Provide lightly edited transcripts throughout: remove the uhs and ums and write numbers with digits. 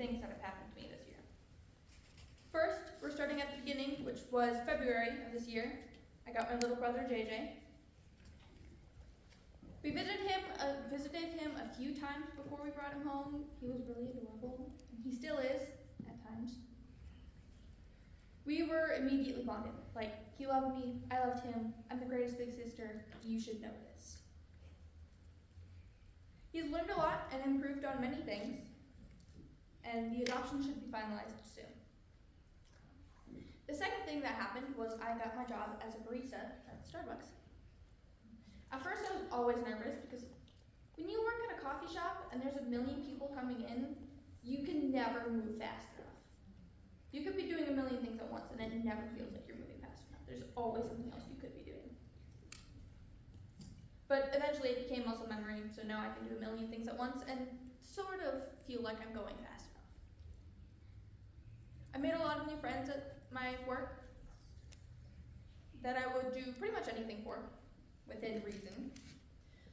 things that have happened to me this year. First, we're starting at the beginning, which was February of this year. I got my little brother, JJ. We visited him a few times before we brought him home. He was really adorable, and he still is at times. We were immediately bonded. Like, he loved me, I loved him, I'm the greatest big sister, you should know this. He's learned a lot and improved on many things, and the adoption should be finalized soon. The second thing that happened was I got my job as a barista at Starbucks. At first I was always nervous because when you work at a coffee shop and there's a million people coming in, you can never move fast enough. You could be doing a million things at once and it never feels like you're moving fast enough. There's always something else you could be doing. But eventually it became muscle memory, so now I can do a million things at once and sort of feel like I'm going fast enough. I made a lot of new friends at my work that I would do pretty much anything for, within reason.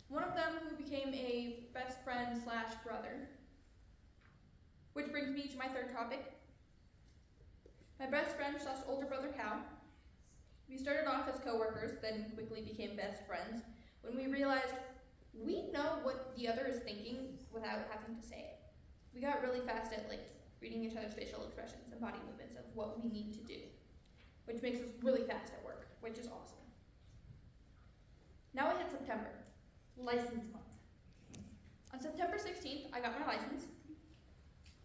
One of them who became a best friend / brother. Which brings me to my third topic. My best friend / older brother, Cal. We started off as co-workers, then quickly became best friends when we realized we know what the other is thinking without having to say it. We got really fast at reading each other's facial expressions and body movements of what we need to do, which makes us really fast at work, which is awesome. Now we hit September, license month. On September 16th, I got my license.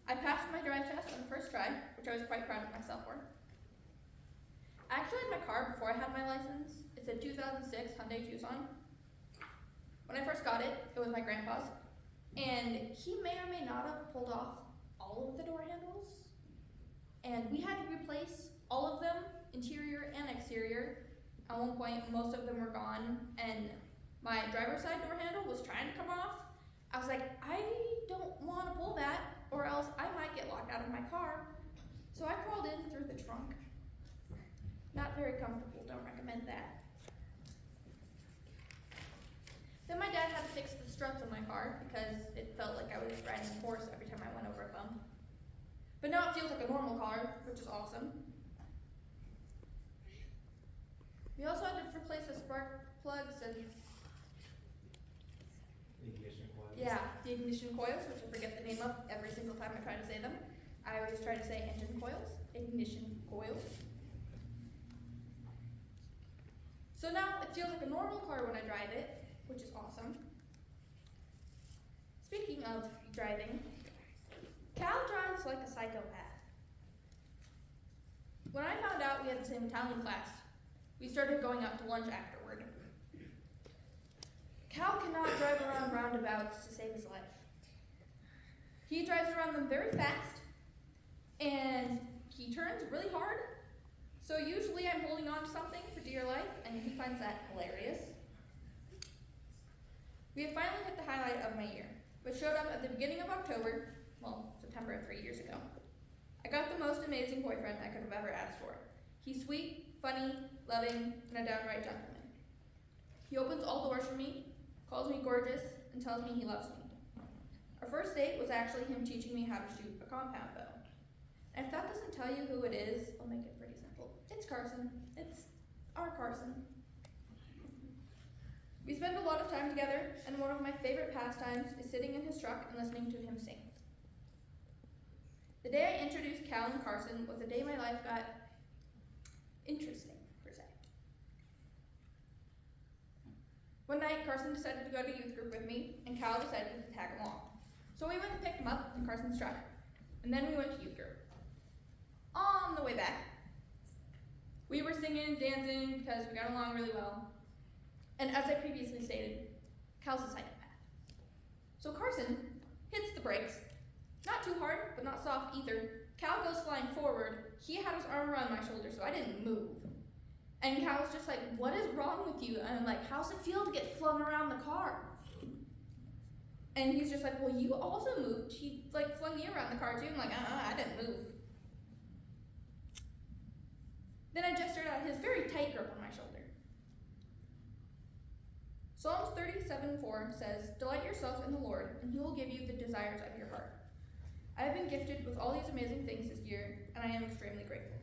I passed my drive test on the first try, which I was quite proud of myself for. I actually had my car before I had my license. It's a 2006 Hyundai Tucson. When I first got it, it was my grandpa's, and he may or may not have pulled off all of the door handles, and we had to replace all of them, interior and exterior. At one point, most of them were gone, and my driver's side door handle was trying to come off. I was like, I don't want to pull that, or else I might get locked out of my car. So I crawled in through the trunk. Not very comfortable, don't recommend that. Then my dad had to fix the struts on my car because it felt like I was riding a horse every time I went over a bump. But now it feels like a normal car, which is awesome. We also had to replace the spark plugs and ignition coils. Yeah, the ignition coils, which I forget the name of every single time I try to say them. I always try to say engine coils, ignition coils. So now it feels like a normal car when I drive it, which is awesome. Speaking of driving, Cal drives like a psychopath. When I found out we had the same Italian class, we started going out to lunch afterward. Cal cannot drive around roundabouts to save his life. He drives around them very fast, and he turns really hard. So usually I'm holding on to something for dear life, and he finds that hilarious. We have finally hit the highlight of my year, which showed up at the beginning of October, well, September of 3 years ago. I got the most amazing boyfriend I could have ever asked for. He's sweet, funny, loving, and a downright gentleman. He opens all doors for me, calls me gorgeous, and tells me he loves me. Our first date was actually him teaching me how to shoot a compound bow. And if that doesn't tell you who it is, I'll make it pretty simple. It's Carson. It's our Carson. We spend a lot of time together, and one of my favorite pastimes is sitting in his truck and listening to him sing. The day I introduced Cal and Carson was the day my life got interesting, per se. One night, Carson decided to go to youth group with me, and Cal decided to tag along. So we went and picked him up in Carson's truck, and then we went to youth group. On the way back, we were singing and dancing because we got along really well. And as I previously stated, Cal's a psychopath. So Carson hits the brakes, not too hard, but not soft either. Cal goes flying forward. He had his arm around my shoulder, so I didn't move. And Cal was just like, what is wrong with you? And I'm like, how's it feel to get flung around the car? And he's just like, well, you also moved. He flung you around the car too. I'm like, I didn't move. Then I gestured at his very tight grip on my shoulder. Psalms 37:4 says, delight yourself in the Lord, and he will give you the desires of your heart. I I have been gifted with all these amazing things this year, and I am extremely grateful.